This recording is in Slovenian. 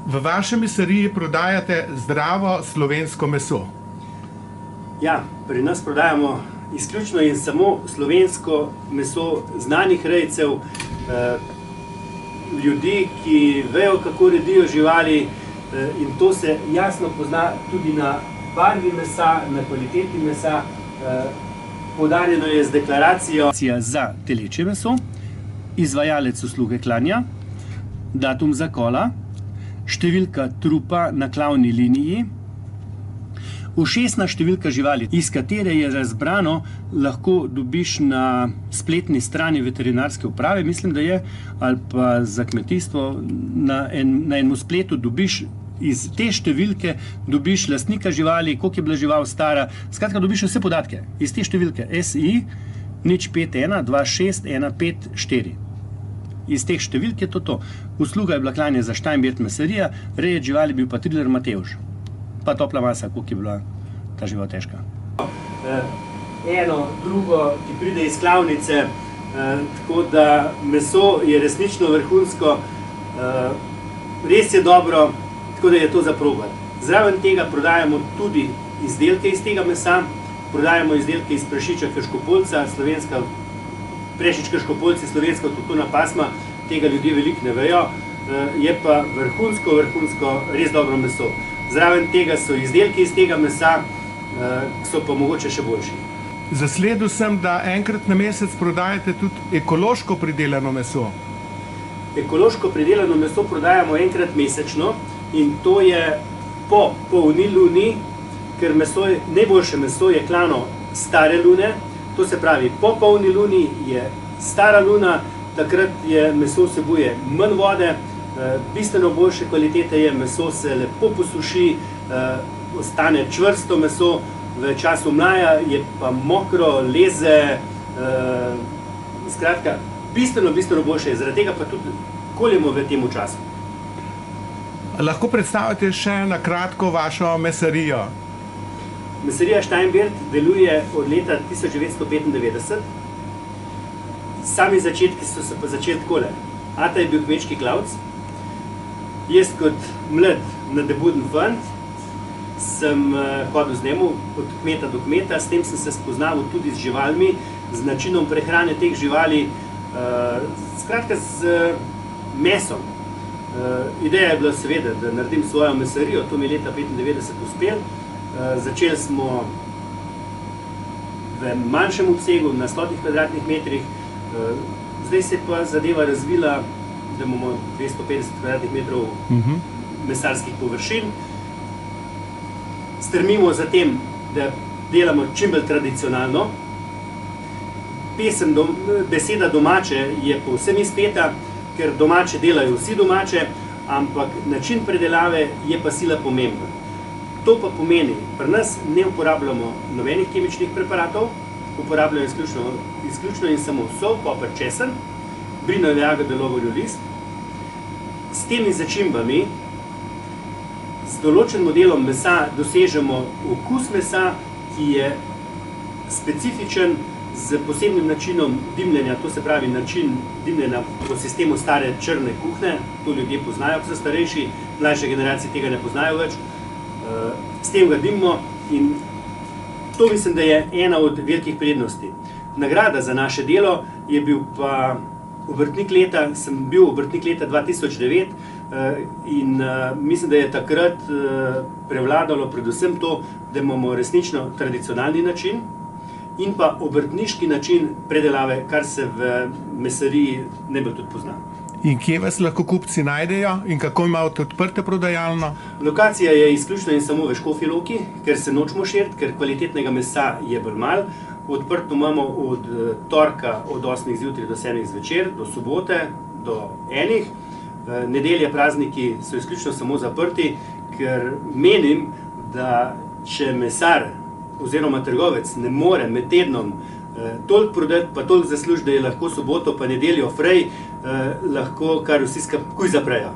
V vaši mesariji prodajate zdravo slovensko meso. Ja, pri nas prodajamo izključno in samo slovensko meso znanih rejcev, ljudi, ki vejo, kako redijo živali, in to se jasno pozna tudi na barvi mesa, na kvaliteti mesa. Poudarjeno je z deklaracijo za telečje meso, izvajalec usluge klanja, datum zakola, številka trupa na klavni liniji, ušesna številka živali, iz katere je razbrano, lahko dobiš na spletni strani veterinarske uprave, mislim, da je, ali pa za kmetijstvo, na enem spletu dobiš iz te številke, dobiš lastnika živali, koliko je bila žival stara, skratka dobiš vse podatke iz te številke SI 051 26 154. Iz teh številk je to. Usluga je bila klanje za Steinbert mesarija, rejet živali bil pa Triller Matevž. Pa topla masa, koliko je bila ta žival težka. Eno, drugo, ki pride iz klavnice, tako da meso je resnično vrhunsko, res je dobro, tako da je to za probati. Zraven tega prodajamo tudi izdelke iz tega mesa, prodajamo izdelke iz prašiča krškopolca, slovenska Prešič krškopolci, slovenska avtohtona pasma, tega ljudje veliko ne vejo, je pa vrhunsko, res dobro meso. Zraven tega so izdelki iz tega mesa, so pa mogoče še boljši. Zasledil sem, da enkrat na mesec prodajate tudi ekološko pridelano meso. Ekološko pridelano meso prodajamo enkrat mesečno in to je po polni luni, ker najboljše meso je klano stare lune. To se pravi, po polni luni je stara luna, takrat meso vsebuje manj vode, bistveno boljše kvalitete je, meso se lepo posuši, ostane čvrsto meso, v času mlaja je pa mokro, leze, skratka, bistveno boljše je, zaradi tega pa tudi koljemo v tem času. Lahko predstavite še na kratko vašo mesarijo? Mesarija Steinbert deluje od leta 1995. Sami začetki so se pa začeli takole. Ata je bil kmečki klavc. Jaz kot mlad nadebuden fant sem hodil z njemu od kmeta do kmeta, s tem sem se spoznal tudi z živalmi, z načinom prehrane teh živali, skratka z mesom. Ideja je bila seveda, da naredim svojo mesarijo, to mi je leta 1995 uspel. Začeli smo v manjšem obsegu, na 100 kvadratnih metrih, zdaj se pa zadeva razvila, da imamo 250 kvadratnih metrov mesarskih površin. Strmimo za tem, da delamo čim bolj tradicionalno. Beseda domače je povsem izpeta, ker domače delajo vsi domače, ampak način predelave je pa sila pomembna. To pa pomeni, pri nas ne uporabljamo nobenih kemičnih preparatov, uporabljamo izključno in samo sol, poper, česen, brinov jagode, lovorjev list. S temi začimbami, z določenim modelom mesa dosežemo okus mesa, ki je specifičen z posebnim načinom dimljenja, to se pravi način dimljenja po sistemu stare črne kuhne, to ljudje poznajo, ko so starejši, mlajše generacije tega ne poznajo več. S tem ga dimimo in to mislim, da je ena od velikih prednosti. Nagrada za naše delo je bil pa obrtnik leta, sem bil obrtnik leta 2009 in mislim, da je takrat prevladalo predvsem to, da imamo resnično tradicionalni način in pa obrtniški način predelave, kar se v mesariji najbolj tudi pozna. In kje vas lahko kupci najdejo in kako imate odprte prodajalno? Lokacija je izključno in samo v Škofji Loki, ker se nočemo širiti, ker kvalitetnega mesa je bolj malo. Odprto imamo od torka od 8 zjutraj do 7 zvečer, do sobote, do 1. Nedelje, prazniki so izključno samo zaprti, ker menim, da če mesar oziroma trgovec ne more med tednom toliko prodati, pa toliko zasluži, da je lahko soboto pa nedeljo frej, lahko kar vsi skupaj zaprejo.